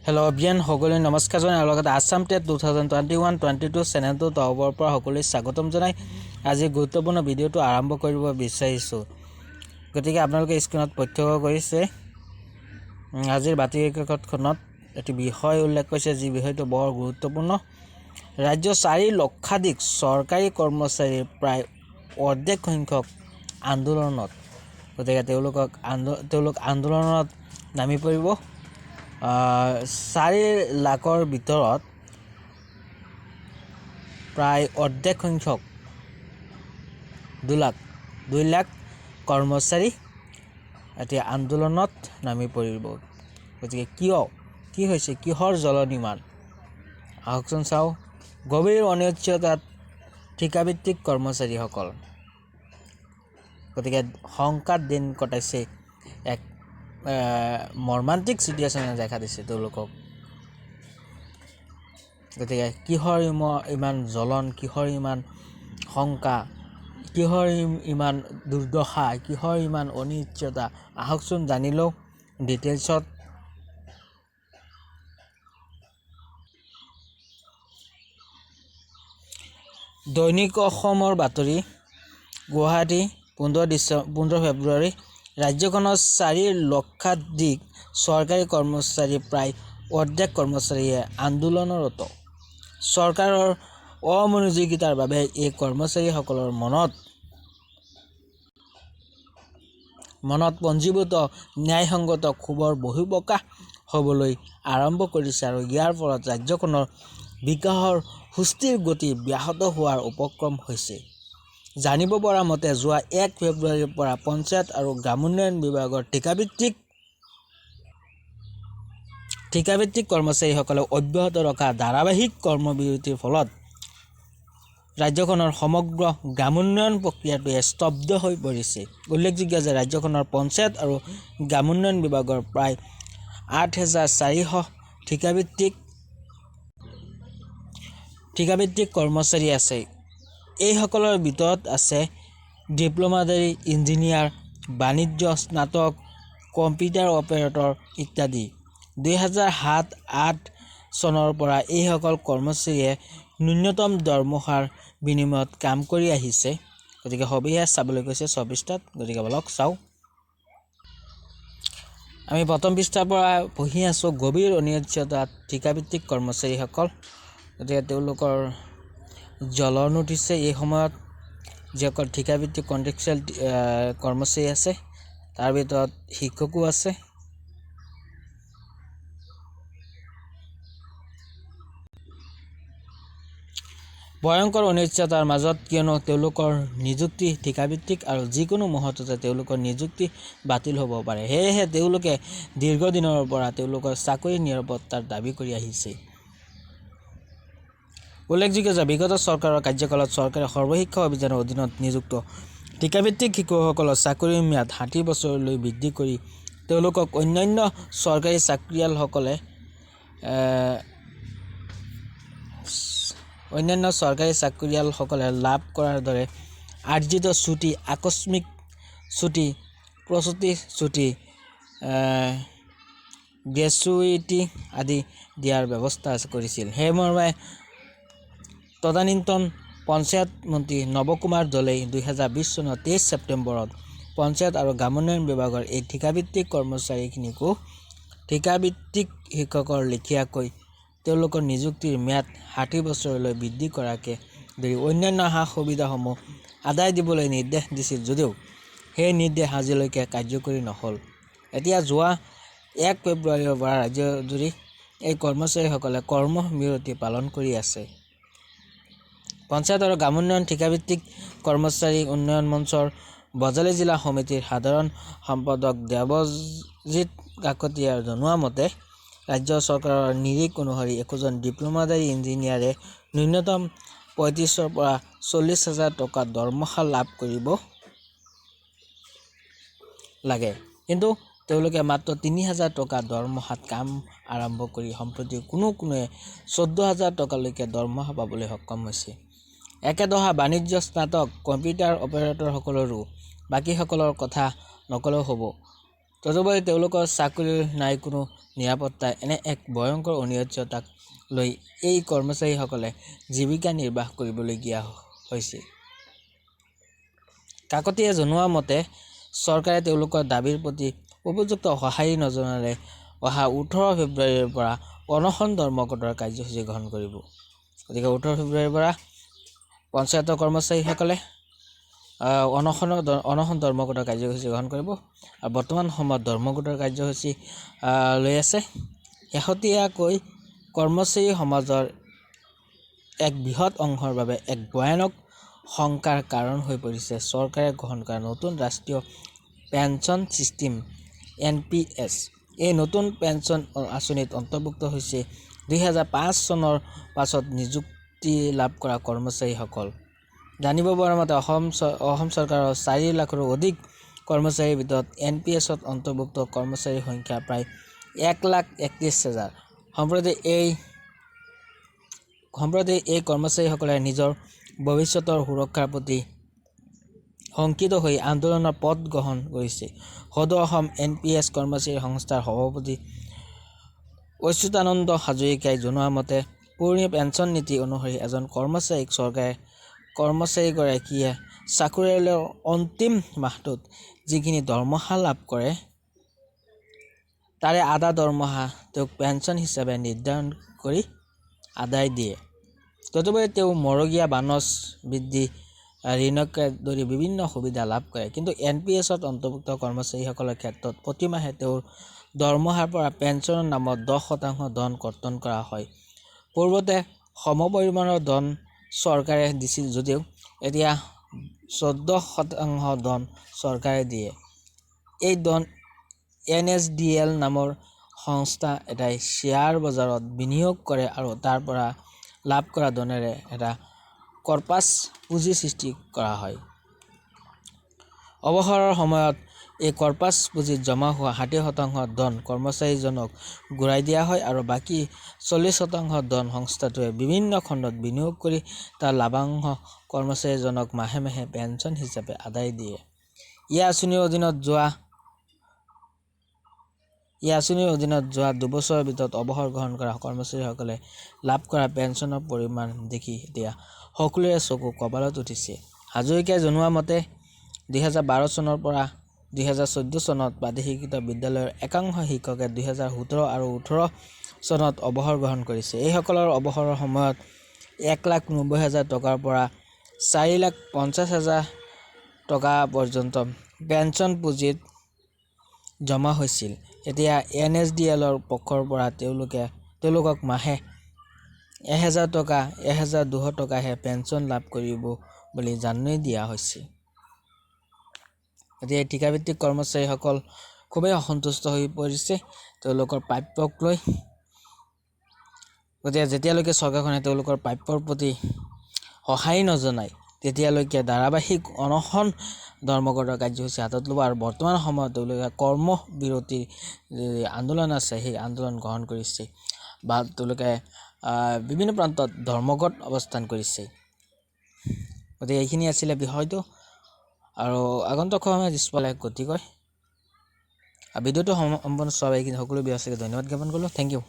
Hello, bien, সকলোৱে নমস্কাৰ জনাই লগতে আসাম টেট 2021-22 চেনেলটো তৰফৰ পৰা সকলোৱে স্বাগতম জনাই আজি গুৰুত্বপূৰ্ণ ভিডিঅ'টো আৰম্ভ কৰিব বিচাৰিছো। গতিকে আপোনালোকে স্ক্ৰীনত প্ৰত্যক্ষ কৰিছে আজিৰ বাতৰিকাকতখনত এটি বিষয় উল্লেখ কৰিছে যি বিষয়টো বৰ গুৰুত্বপূৰ্ণ। ৰাজ্য 4 লক্ষাধিক চৰকাৰী কৰ্মচাৰীৰ প্ৰায় অৰ্ধেক সংখ্যক আন্দোলনত। গতিকে তেওঁলোক আন্দোলনত নামি পৰিব। 4 লাখৰ ভিতৰত প্ৰায় অৰ্ধেক সংখ্যক 2 লাখ কৰ্মচাৰী এতিয়া আন্দোলনত নামি পৰিব। গতিকে কি হৈছে কিহৰ জলনিৰ্মাণ আহকচোন চাও। গভীৰ অনিশ্চয়তাত ঠিকাভিত্তিক কৰ্মচাৰীসকল। গতিকে সংকাত দিন কটাইছে এক মৰ্মান্তিক সিচুৱেশ্যনে দেখা দিছে তেওঁলোকক। গতিকে কিহৰ ইমান জ্বলন, কিহৰ ইমান শংকা, কিহৰ ইমান দুৰ্দশা, কিহৰ ইমান অনিশ্চয়তা আহকচোন জানিলো ডিটেইলছত। দৈনিক অসমৰ বাতৰি গুৱাহাটী 15 ফেব্ৰুৱাৰী। ৰাজ্যখনৰ 4 লক্ষাধিক চৰকাৰী কৰ্মচাৰী প্ৰায় অৰ্ধেক কৰ্মচাৰীয়ে আন্দোলনৰত। চৰকাৰৰ অমনোযোগিতাৰ বাবে এই কৰ্মচাৰীসকলৰ মনত পঞ্জীভূত ন্যায়সংগত ক্ষোভৰ বহিঃপ্ৰকাশ হ'বলৈ আৰম্ভ কৰিছে আৰু ইয়াৰ ফলত ৰাজ্যখনৰ বিকাশৰ সুস্থিৰ গতি ব্যাহত হোৱাৰ উপক্ৰম হৈছে। জানিব পৰা মতে যোৱা 1 ফেব্ৰুৱাৰীৰ পৰা পঞ্চায়ত আৰু গ্ৰামোন্নয়ন বিভাগৰ ঠিকাভিত্তিক কৰ্মচাৰীসকলে অব্যাহত ৰখা ধাৰাবাহিক কৰ্মবিৰতিৰ ফলত ৰাজ্যখনৰ সমগ্ৰ গ্ৰামোন্নয়ন প্ৰক্ৰিয়াটোৱে স্তব্ধ হৈ পৰিছে। উল্লেখযোগ্য যে ৰাজ্যখনৰ পঞ্চায়ত আৰু গ্ৰামোন্নয়ন বিভাগৰ প্ৰায় 8,400 ঠিকাভিত্তিক কৰ্মচাৰী আছে। এইসকলৰ ভিতৰত আছে ডিপ্ল'মাধাৰী ইঞ্জিনিয়াৰ, বাণিজ্য স্নাতক, কম্পিউটাৰ অপাৰেটৰ ইত্যাদি। 2007-08 চনৰ পৰা এইসকল কৰ্মচাৰীয়ে ন্যূনতম দৰমহাৰ বিনিময়ত কাম কৰি আহিছে। গতিকে সবিশেষ চাবলৈ কৈছে 6 পৃষ্ঠাত। গতিকে বলক চাও। আমি প্ৰথম পৃষ্ঠাৰ পৰা পঢ়ি আছো। গভীৰ অনিশ্চয়তাত ঠিকাভিত্তিক কৰ্মচাৰীসকল। গতিকে তেওঁলোকৰ জ্বলন উঠিছে এই সময়ত। যিসকল ঠিকাভিত্তিক কন্ট্ৰেকচুৱেল কৰ্মচাৰী আছে তাৰ ভিতৰত শিক্ষকো আছে। ভয়ংকৰ অনিশ্চয়তাৰ মাজত, কিয়নো তেওঁলোকৰ নিযুক্তি ঠিকাভিত্তিক আৰু যিকোনো মুহূৰ্ততে তেওঁলোকৰ নিযুক্তি বাতিল হ'ব পাৰে। সেয়েহে তেওঁলোকে দীৰ্ঘদিনৰ পৰা তেওঁলোকৰ চাকৰিৰ নিৰাপত্তাৰ দাবী কৰি আহিছে। উল্লেখযোগ্য যে বিগত চৰকাৰৰ কাৰ্যকালত চৰকাৰে সৰ্বশিক্ষা অভিযানৰ অধীনত নিযুক্ত ঠিকাভিত্তিক শিক্ষকসকলৰ চাকৰিৰ ম্যাদ 60 বছৰলৈ বৃদ্ধি কৰি তেওঁলোকক অন্যান্য চৰকাৰী চাকৰিয়ালসকলে লাভ কৰাৰ দৰে আৰ্জিত ছুটি, আকস্মিক ছুটি, প্ৰসূতি ছুটি, গ্ৰেচুইটি আদি দিয়াৰ ব্যৱস্থা কৰিছিল। সেইমৰ্মে তদানীন্তন পঞ্চায়ত মন্ত্ৰী নৱকুমাৰ দলেই 2020 চনৰ 23 ছেপ্টেম্বৰত পঞ্চায়ত আৰু গ্ৰামোন্নয়ন বিভাগৰ এই ঠিকাভিত্তিক কৰ্মচাৰীখিনিকো ঠিকাভিত্তিক শিক্ষকৰ লেখীয়াকৈ তেওঁলোকৰ নিযুক্তিৰ ম্যাদ 60 বছৰলৈ বৃদ্ধি কৰাকে ধৰি অন্যান্য সা-সুবিধাসমূহ আদায় দিবলৈ নিৰ্দেশ দিছিল যদিও সেই নিৰ্দেশ আজিলৈকে কাৰ্যকৰী নহ'ল। এতিয়া যোৱা 1 ফেব্ৰুৱাৰীৰ পৰা ৰাজ্যজুৰি এই কৰ্মচাৰীসকলে কৰ্মবিৰতি পালন কৰি আছে। পঞ্চায়ত আৰু গ্ৰামোন্নয়ন ঠিকাভিত্তিক কৰ্মচাৰী উন্নয়ন মঞ্চৰ বজালী জিলা সমিতিৰ সাধাৰণ সম্পাদক দেৱজিৎ কাকতীয়াই জনোৱা মতে ৰাজ্য চৰকাৰৰ নিৰিখ অনুসৰি একোজন ডিপ্ল'মাধাৰী ইঞ্জিনিয়াৰে ন্যূনতম 35,000 পৰা 40,000 টকা দৰমহা লাভ কৰিব লাগে। কিন্তু তেওঁলোকে মাত্ৰ 3,000 টকা দৰমহাত কাম আৰম্ভ কৰি সম্প্ৰতি কোনোৱে 14,000 টকালৈকে দৰমহা পাবলৈ সক্ষম হৈছে। একেদৰে বাণিজ্য স্নাতক, কম্পিউটাৰ অপাৰেটৰসকলৰো বাকীসকলৰ কথা নকলেও হ'ব। তদুপৰি তেওঁলোকৰ চাকৰি নাই, কোনো নিৰাপত্তা। এনে এক ভয়ংকৰ অনিশ্চয়তাক লৈ এই কৰ্মচাৰীসকলে জীৱিকা নিৰ্বাহ কৰিবলগীয়া হৈছিল। কাকতিয়ে জনোৱা মতে চৰকাৰে তেওঁলোকৰ দাবীৰ প্ৰতি উপযুক্ত সঁহাৰি নজনালে অহা 18 ফেব্ৰুৱাৰীৰ পৰা অনশন ধৰ্মঘটৰ কাৰ্যসূচী গ্ৰহণ কৰিব। গতিকে 18 ফেব্ৰুৱাৰীৰ পৰা পঞ্চায়তৰ কৰ্মচাৰীসকলে অনশন ধৰ্মঘটৰ কাৰ্যসূচী গ্ৰহণ কৰিব। আৰু বৰ্তমান সময়ত ধৰ্মঘটৰ কাৰ্যসূচী লৈ আছে। শেহতীয়াকৈ কৰ্মচাৰী সমাজৰ এক বৃহৎ অংশৰ বাবে এক ভয়ানক শংকাৰ কাৰণ হৈ পৰিছে চৰকাৰে গ্ৰহণ কৰা নতুন ৰাষ্ট্ৰীয় পেন্সন ছিষ্টেম NPS। এই নতুন পেন্সন আঁচনিত অন্তৰ্ভুক্ত হৈছে 2005 চনৰ পাছত নিযুক্তি লাভ কৰা কৰ্মচাৰীসকল। জানিব পৰা মতে অসম চৰকাৰৰ 4 লাখৰো অধিক কৰ্মচাৰীৰ ভিতৰত NPSত অন্তৰ্ভুক্ত কৰ্মচাৰীৰ সংখ্যা প্ৰায় 1,31,000। সম্প্ৰতি এই কৰ্মচাৰীসকলে নিজৰ ভৱিষ্যতৰ সুৰক্ষাৰ প্ৰতি শংকিত হৈ আন্দোলনৰ পথ গ্ৰহণ কৰিছে। সদৌ অসম NPS কৰ্মচাৰী সংস্থাৰ সভাপতি অচ্যুতানন্দ হাজৰিকাই জনোৱা মতে পুৰণি পেন্সন নীতি অনুসৰি এজন কৰ্মচাৰীগৰাকীয়ে চাকৰিয়ালৰ অন্তিম মাহটোত যিখিনি দৰমহা লাভ কৰে তাৰে আধা দৰমহা তেওঁক পেন্সন হিচাপে নিৰ্ধাৰণ কৰি আদায় দিয়ে। তদুপৰি তেওঁ মৰগীয়া বানচ বৃদ্ধি ঋণকে ধৰি বিভিন্ন সুবিধা লাভ কৰে। কিন্তু NPSত অন্তৰ্ভুক্ত কৰ্মচাৰীসকলৰ ক্ষেত্ৰত প্ৰতিমাহে তেওঁৰ দৰমহাৰ পৰা পেন্সনৰ নামত 10% ধন কৰ্তন কৰা হয়। পূৰ্বতে সমপৰিমাণৰ ধন চৰকাৰে দিছিল যদিও এতিয়া 14% ধন চৰকাৰে দিয়ে। এই ধন NSDL নামৰ সংস্থা এটাই শ্বেয়াৰ বজাৰত বিনিয়োগ কৰে আৰু তাৰ পৰা লাভ কৰা ধনেৰে এটা কৰ্পাছ পুঁজি সৃষ্টি কৰা হয়। অৱসৰৰ সময়ত এই কৰ্পাছ পুঁজিত জমা হোৱা 60% ধন কৰ্মচাৰীজনক ঘূৰাই দিয়া হয় আৰু বাকী 40% ধন সংস্থাটোৱে বিভিন্ন খণ্ডত বিনিয়োগ কৰি তাৰ লাভাংশ কৰ্মচাৰীজনক মাহে মাহে পেন্সন হিচাপে আদায় দিয়ে। এই আঁচনিৰ অধীনত যোৱা 2 বছৰৰ ভিতৰত অৱসৰ গ্ৰহণ কৰা কৰ্মচাৰীসকলে লাভ কৰা পেন্সনৰ পৰিমাণ দেখি এতিয়া সকলোৰে চকু কপালত উঠিছে। হাজৰিকাই জনোৱা মতে 2012 চনৰ পৰা 2014 চনত প্ৰাদেশিক বিদ্যালয়ৰ একাংশ শিক্ষকে 2017 আৰু 2018 চনত অৱসৰ গ্ৰহণ কৰিছে। এইসকলৰ অৱসৰৰ সময়ত 1,90,000 টকাৰ পৰা 4,50,000 টকা পৰ্যন্ত পেন্সন পুঁজিত জমা হৈছিল। এতিয়া NSDLৰ পক্ষৰ পৰা তেওঁলোকক মাহে 1,000 টকা 1,200 টকাহে পেন্সন লাভ কৰিব বুলি জাননী দিয়া হৈছে। এতিয়া এই ঠিকাভিত্তিক কৰ্মচাৰীসকল খুবেই অসন্তুষ্ট হৈ পৰিছে তেওঁলোকৰ প্ৰাপ্যক লৈ। গতিকে যেতিয়ালৈকে চৰকাৰখনে তেওঁলোকৰ প্ৰাপ্যৰ প্ৰতি সঁহাৰি নজনায় তেতিয়ালৈকে ধাৰাবাহিক অনশন ধৰ্মঘটৰ কাৰ্যসূচী হাতত ল'ব আৰু বৰ্তমান সময়ত তেওঁলোকে কৰ্মবিৰতিৰ আন্দোলন আছে সেই আন্দোলন গ্ৰহণ কৰিছে বা তেওঁলোকে বিভিন্ন প্ৰান্তত ধৰ্মঘট অৱস্থান কৰিছে। গতিকে এইখিনি আছিলে বিষয়টো আৰু আগন্তুক সময়ত স্পলে গতি কৰে। ভিডিঅ'টো সম্পূৰ্ণ চোৱাৰ এইখিনি সকলো ব্যক্তিকে ধন্যবাদ জ্ঞাপন কৰিলোঁ। Thank U.